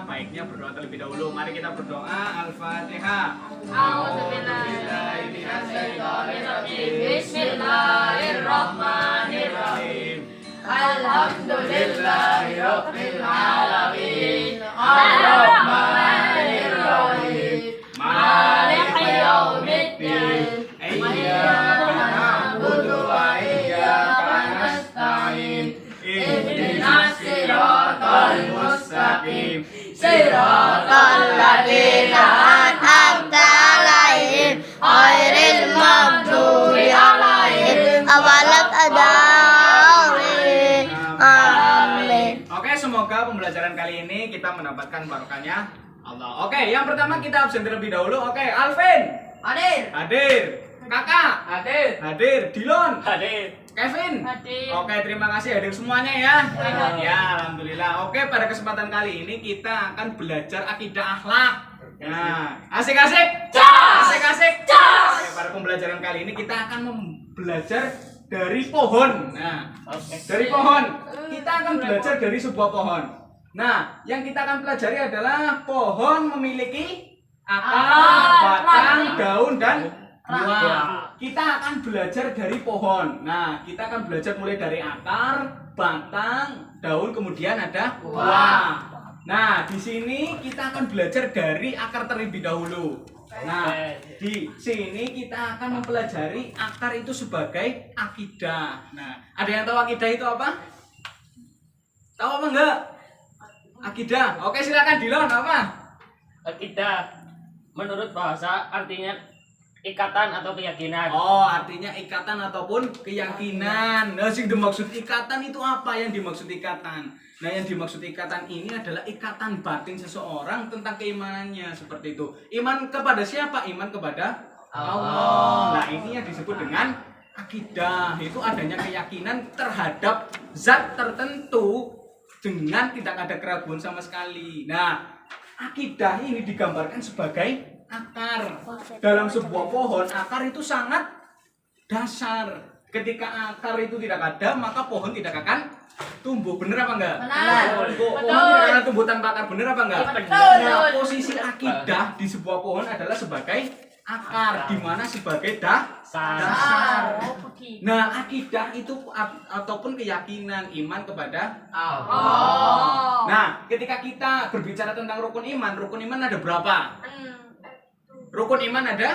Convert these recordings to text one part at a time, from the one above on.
baiknya berdoa terlebih dahulu. Mari kita berdoa. Al-Fatihah. Bismillahirrahmanirrahim. Alhamdulillahirabbil alamin. Arrahmanirrahim. Maliki yaumiddin. Iyyaka na'budu wa iyyaka nasta'in. Ihdinas siratal mustaqim. Siratal ladzina an'amta 'alaihim ghairil maghdubi 'alaihim waladdallin. Amin. Oke, semoga pembelajaran kali ini kita mendapatkan barokahnya Allah. Oke, yang pertama kita absen terlebih dahulu. Oke, Alvin. Hadir. Hadir. Kakak. Hadir. Hadir. Dilon. Hadir. Kevin. Hadir. Oke, terima kasih hadir semuanya ya. Hadir. Ya, alhamdulillah. Oke, pada kesempatan kali ini kita akan belajar akidah akhlak. Nah, asik-asik. Asik-asik. Oke, pada pembelajaran kali ini kita akan belajar dari pohon. Nah, dari pohon. Kita akan belajar dari sebuah pohon. Nah, yang kita akan pelajari adalah pohon memiliki akar, batang, daun, dan buah. Kita akan belajar dari pohon. Nah, kita akan belajar mulai dari akar, batang, daun, kemudian ada buah. Nah, di sini kita akan belajar dari akar terlebih dahulu. Nah, di sini kita akan mempelajari akar itu sebagai akidah. Nah, ada yang tahu akidah itu apa? Tahu apa enggak? Akidah. Oke, silakan Dilon, apa? Akidah menurut bahasa artinya ikatan atau keyakinan. Oh, artinya ikatan ataupun keyakinan. Nah, sing dimaksud ikatan itu apa yang dimaksud ikatan? Nah, yang dimaksud ikatan ini adalah ikatan batin seseorang tentang keimanannya, seperti itu. Iman kepada siapa? Iman kepada Allah. Nah, ini yang disebut dengan akidah. Itu adanya keyakinan terhadap zat tertentu dengan tidak ada keraguan sama sekali. Nah, akidah ini digambarkan sebagai akar. Dalam sebuah pohon, akar itu sangat dasar. Ketika akar itu tidak ada, maka pohon tidak akan tumbuh. Bener apa enggak? Benar. Pohon tidak akan tumbuh tanpa akar. Bener apa enggak? Betul. Nah, posisi akidah di sebuah pohon adalah sebagai akar, di mana sebagai dasar. Nah, akidah itu ataupun keyakinan iman kepada Allah. Nah, ketika kita berbicara tentang rukun iman ada berapa? Rukun iman ada?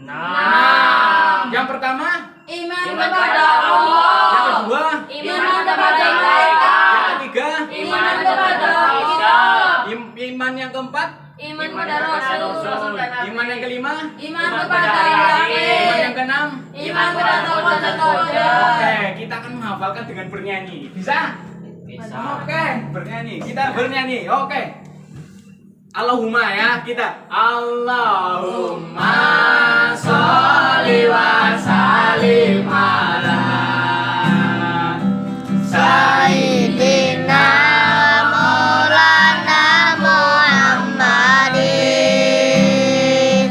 Nah, Yang pertama, Iman kepada Allah. yang kedua, Iman kepada malaikat. yang ketiga, Iman kepada kitab. iman yang keempat, Iman kepada Rasul. iman yang kelima, Iman kepada yakin. iman yang keenam. Iman kepada qadar. Oke, kita akan menghafalkan dengan bernyanyi. Bisa? bisa. Oke, bernyanyi. Kita bernyanyi. Oke. Allahumma ya, kita Allahumma sholli wa sallim ala Sayyidina Maulana Muhammadin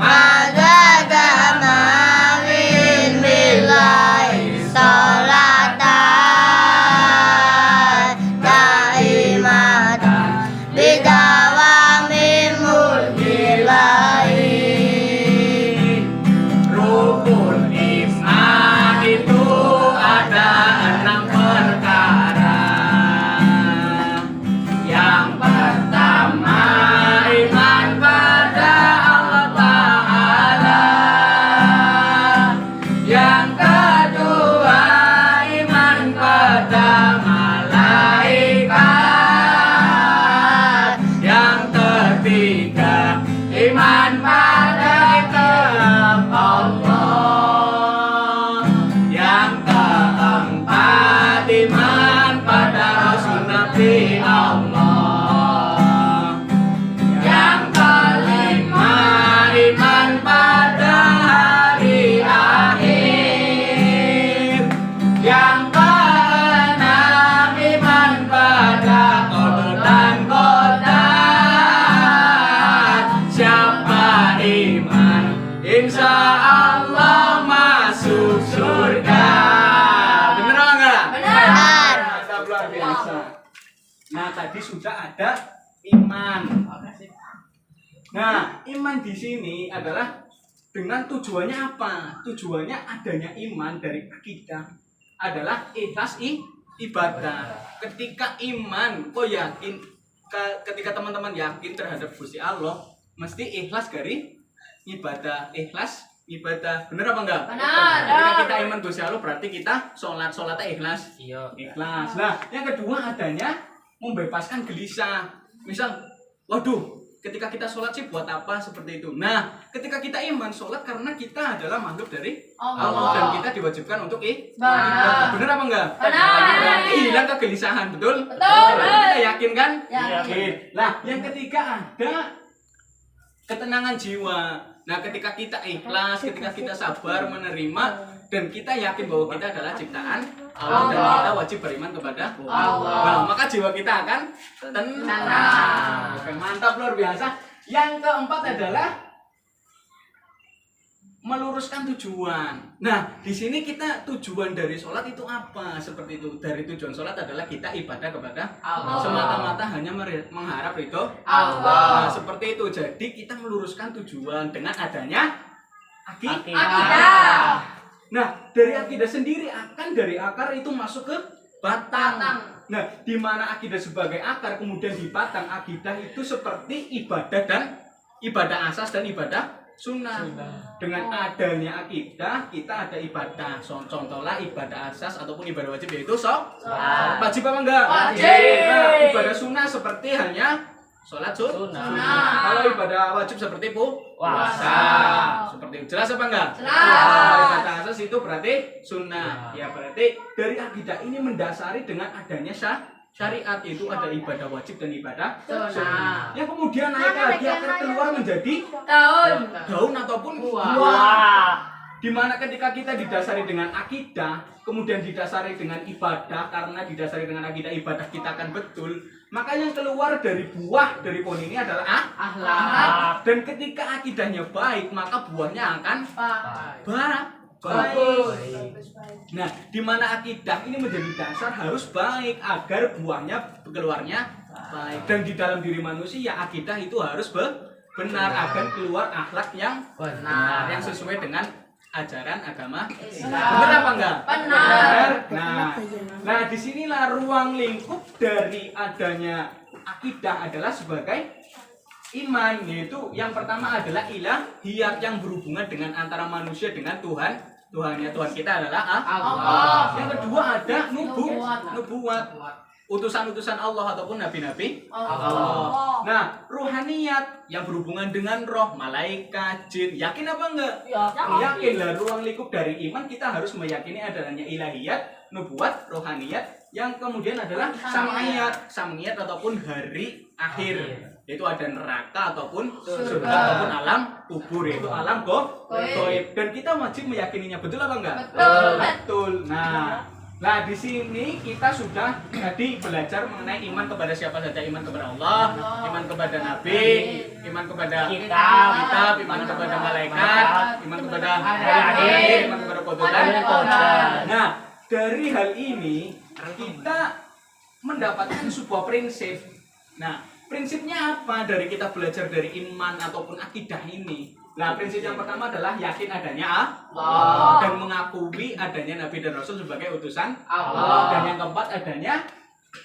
Madada mawin billahi salatan daimatan bidawami mulkilahi. rukun iman itu ada 6 perkara. Yang pertama, iman pada Allah Ta'ala. Yang kedua, iman pada malaikat. Yang ketiga, iman pada kitab Allah. Yang keempat, iman pada Rasul Nabi Allah. Yang kelima, iman pada hari akhir. Yang keenam, iman pada qadar dan qadar. Siapa iman, insya Allah masuk surga. Bener apa enggak? Benar. Mantap, luar biasa. Nah, tadi sudah ada iman. Nah, iman di sini adalah dengan tujuannya apa? Tujuannya adanya iman dari akidah adalah ikhlas ibadah. Ketika iman, kok yakin? Ketika teman-teman yakin terhadap Gusti Allah, mesti ikhlas dari ibadah. Ikhlas ibadah. Bener apa enggak? Benar. Ketika kita iman Gusti Allah berarti kita sholatnya ikhlas. Iya. Ikhlas. Nah, yang kedua adanya membebaskan gelisah. Misal, waduh, ketika kita sholat sih buat apa seperti itu. Nah, ketika kita iman sholat karena kita adalah makhluk dari Allah dan kita diwajibkan untuk ibadah. Bener apa enggak? Benar. Berarti hilang kegelisahan, betul? Betul. Berarti kita yakin kan? Yakin. Nah, yang ketiga ada ketenangan jiwa. Nah, ketika kita ikhlas, ketika kita sabar menerima dan kita yakin bahwa kita adalah ciptaan Allah dan kita wajib beriman kepada Allah. Nah, maka jiwa kita akan tenang. Oke, mantap, luar biasa. Yang keempat adalah meluruskan tujuan. Nah, di sini kita tujuan dari sholat itu apa? Seperti itu. Dari tujuan sholat adalah kita ibadah kepada Allah. semata-mata hanya mengharap ridho Allah. Nah, seperti itu. Jadi kita meluruskan tujuan dengan adanya akidah. Akidah. Nah, dari akidah sendiri akan dari akar itu masuk ke batang. Nah, di mana akidah sebagai akar kemudian di batang, akidah itu seperti ibadah dan ibadah asas dan ibadah sunnah. Dengan adanya akidah kita ada ibadah. Contohlah ibadah asas ataupun ibadah wajib yaitu sholat. Wajib apa enggak? Wajib. Nah, ibadah sunnah seperti hanya sholat Sunnah. Kalau ibadah wajib seperti puasa. Seperti itu. Jelas apa enggak? Jelas. Kalau ibadah asas itu berarti sunnah. Ya berarti dari akidah ini mendasari dengan adanya syariat, itu ada ibadah wajib dan ibadah Sunnah. yang kemudian naik lagi akan keluar menjadi daun ataupun buah. Wah. Dimana ketika kita didasari dengan akidah, kemudian didasari dengan ibadah, karena didasari dengan akidah ibadah kita akan betul, maka yang keluar dari buah dari pohon ini adalah Akhlak. dan ketika akidahnya baik, maka buahnya akan Bagus. Nah, di mana akidah ini menjadi dasar harus baik agar buahnya keluarnya baik. Dan di dalam diri manusia akidah itu harus benar agar keluar akhlak yang benar, yang sesuai dengan ajaran agama Islam. Benar apa enggak? Benar. Nah, disinilah ruang lingkup dari adanya akidah adalah sebagai iman, yaitu yang pertama adalah ilahiyat yang berhubungan dengan antara manusia dengan Tuhan. Tuhan kita adalah Allah. Yang kedua ada nubuat. Utusan-utusan Allah ataupun nabi-nabi Allah. Nah, ruhaniyat yang berhubungan dengan roh, malaikat, jin. Yakin apa enggak? Yakin lah. Ruang lingkup dari iman kita harus meyakini adanya ilahiyat, nubuat, rohaniyat, yang kemudian adalah samiyat ataupun hari akhir. Yaitu ada neraka ataupun surga ataupun alam kubur, yaitu alam gaib. Dan kita wajib meyakininya, betul apa enggak? Betul. Nah, di sini kita sudah tadi belajar mengenai iman kepada siapa saja. Iman kepada Allah, iman kepada Nabi, iman kepada kitab, iman kepada malaikat, iman kepada hari akhir, iman kepada kotoran. Nah, dari hal ini kita mendapatkan sebuah prinsip. Nah, prinsipnya apa dari kita belajar dari iman ataupun akidah ini? Nah, prinsip yang pertama adalah yakin adanya Allah dan mengakui adanya Nabi dan Rasul sebagai utusan Allah. Dan yang keempat adanya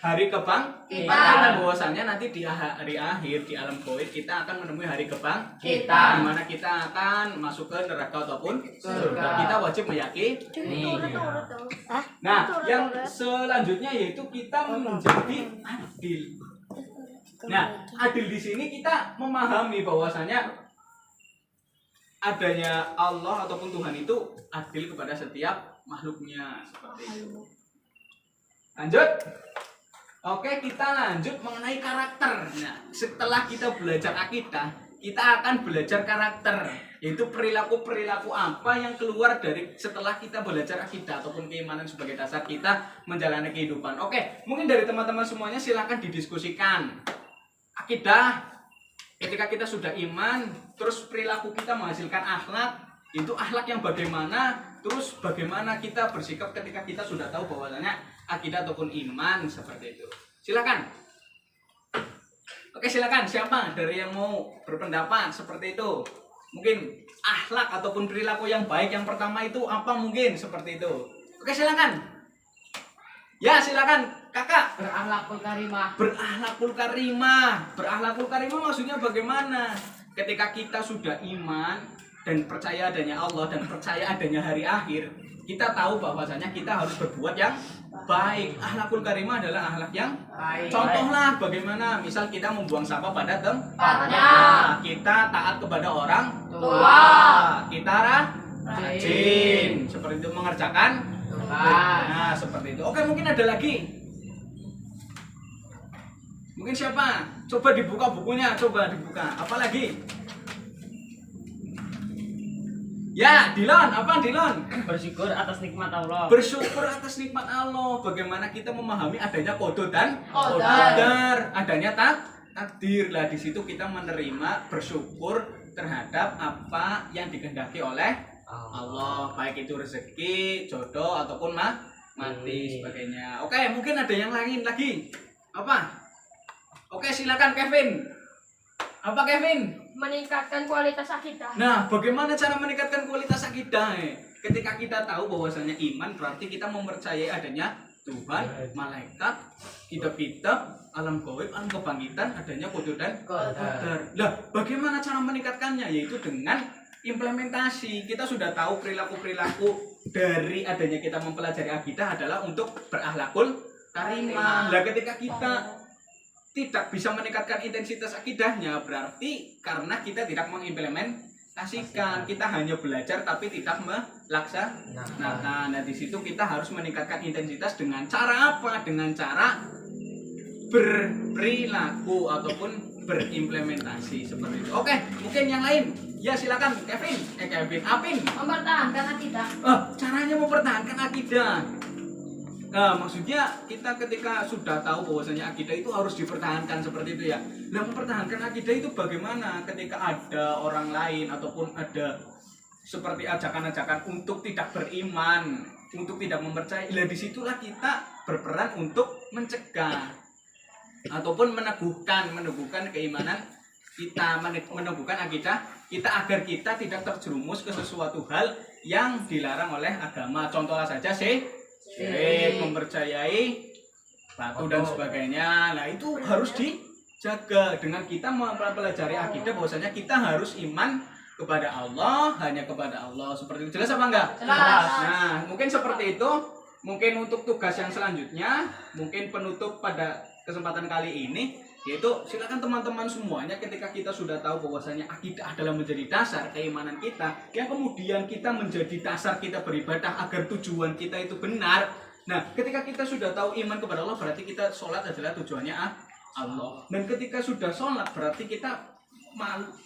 hari kebangkitan, bahwasanya nanti di hari akhir di alam gaib kita akan menemui hari kebangkitan, di mana kita akan masuk ke neraka ataupun surga. Kita wajib meyakini. Nah, yang selanjutnya yaitu kita menjadi adil. Nah, adil di sini kita memahami bahwasanya adanya Allah ataupun Tuhan itu adil kepada setiap makhluknya, seperti itu. Lanjut. Oke, kita lanjut mengenai karakter. Nah, setelah kita belajar akidah, kita akan belajar karakter, yaitu perilaku-perilaku apa yang keluar dari setelah kita belajar akidah ataupun keimanan sebagai dasar kita menjalani kehidupan. Oke, mungkin dari teman-teman semuanya silakan didiskusikan. Akidah, ketika kita sudah iman, terus perilaku kita menghasilkan akhlak, itu akhlak yang bagaimana, terus bagaimana kita bersikap ketika kita sudah tahu bahwasanya akidah ataupun iman seperti itu. Silakan. Oke, silakan siapa dari yang mau berpendapat seperti itu? Mungkin akhlak ataupun perilaku yang baik yang pertama itu apa mungkin seperti itu? Oke, silakan. Ya, silakan Kakak. Berakhlakul karimah. Berakhlakul karimah. Berakhlakul karimah maksudnya bagaimana? Ketika kita sudah iman dan percaya adanya Allah dan percaya adanya hari akhir, kita tahu bahwasanya kita harus berbuat yang baik. Akhlakul karimah adalah akhlak yang Baik. contohlah bagaimana misal kita membuang sampah pada Tempatnya. kita taat kepada orang Tua. kita rajin seperti itu mengerjakan Tuhan. nah seperti itu. Oke, mungkin ada lagi, mungkin siapa, coba dibuka bukunya, coba dibuka apa lagi. Ya, Dilon, apa Dilon? Bersyukur atas nikmat Allah. Bersyukur atas nikmat Allah. Bagaimana kita memahami adanya qada dan Qadar. qadar, adanya takdir. Lah di situ kita menerima bersyukur terhadap apa yang dikehendaki oleh Allah, baik itu rezeki, jodoh ataupun mati sebagainya. Oke, mungkin ada yang lain lagi. Apa? Oke, silakan Kevin. Apa Kevin? Meningkatkan kualitas akidah. Nah, bagaimana cara meningkatkan kualitas akidah? Ketika kita tahu bahwasanya iman berarti kita mempercayai adanya Tuhan, malaikat, kitab-kitab, alam gaib, alam kebangkitan, adanya qada dan qadar. Lah, bagaimana cara meningkatkannya? Yaitu dengan implementasi. Kita sudah tahu perilaku-perilaku dari adanya kita mempelajari akidah adalah untuk berakhlakul karimah. Lah, ketika kita tidak bisa meningkatkan intensitas akidahnya, berarti karena kita tidak mengimplementasikan, kita hanya belajar tapi tidak melaksanakan. Nah, di situ kita harus meningkatkan intensitas dengan cara apa? Dengan cara berperilaku ataupun berimplementasi seperti itu. Oke, mungkin yang lain. Ya, silakan Kevin. Apin. Mempertahankan akidah. Caranya mempertahankan akidah. Nah, maksudnya kita ketika sudah tahu bahwasanya akidah itu harus dipertahankan seperti itu ya. Nah, mempertahankan akidah itu bagaimana ketika ada orang lain ataupun ada seperti ajakan-ajakan untuk tidak beriman, untuk tidak mempercayai. Nah, disitulah kita berperan untuk mencegah ataupun meneguhkan keimanan kita, meneguhkan akidah kita agar kita tidak terjerumus ke sesuatu hal yang dilarang oleh agama. Contohnya saja mempercayai batu dan sebagainya. Nah, itu harus dijaga dengan kita mempelajari akidah bahwasanya kita harus iman kepada Allah, hanya kepada Allah. Seperti itu. Jelas apa enggak? Jelas. Nah, mungkin seperti itu. Mungkin untuk tugas yang selanjutnya, mungkin penutup pada kesempatan kali ini, yaitu silakan teman-teman semuanya, ketika kita sudah tahu bahwasanya akidah adalah menjadi dasar keimanan kita, yang kemudian kita menjadi dasar kita beribadah agar tujuan kita itu benar. Nah, ketika kita sudah tahu iman kepada Allah, berarti kita sholat adalah tujuannya Allah. Dan ketika sudah sholat, berarti kita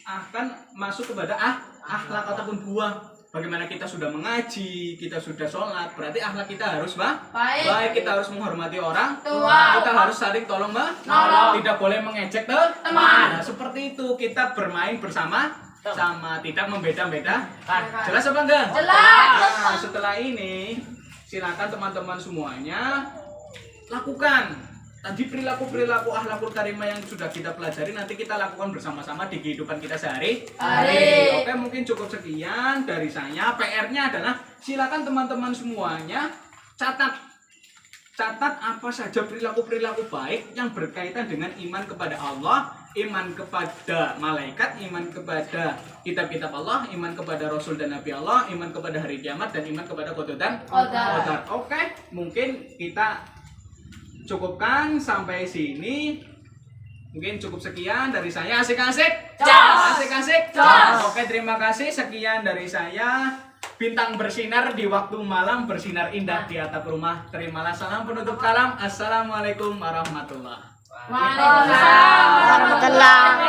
akan masuk kepada akhlak ataupun buah. Bagaimana kita sudah mengaji, kita sudah sholat, berarti akhlak kita harus baik, kita harus menghormati orang Tua. kita harus saling tolong Menolong. tidak boleh mengejek teman. Nah, seperti itu kita bermain bersama tidak membeda-beda. Jelas apa enggak? Jelas. Nah, setelah ini silakan teman-teman semuanya lakukan tadi perilaku akhlakul karimah yang sudah kita pelajari, nanti kita lakukan bersama-sama di kehidupan kita sehari-hari. Oke, mungkin cukup sekian dari saya. PR-nya adalah silakan teman-teman semuanya catat apa saja perilaku-perilaku baik yang berkaitan dengan iman kepada Allah, iman kepada malaikat, iman kepada kitab-kitab Allah, iman kepada Rasul dan Nabi Allah, iman kepada hari kiamat, dan iman kepada qada dan qadar. Oke, mungkin kita cukupkan sampai sini. Mungkin cukup sekian dari saya. Asik-asik? Asik-asik? Oke, terima kasih. Sekian dari saya. Bintang bersinar di waktu malam, bersinar indah di atap rumah. Terimalah salam penutup kalam. Assalamualaikum warahmatullahi Waalaikumsalam warahmatullahi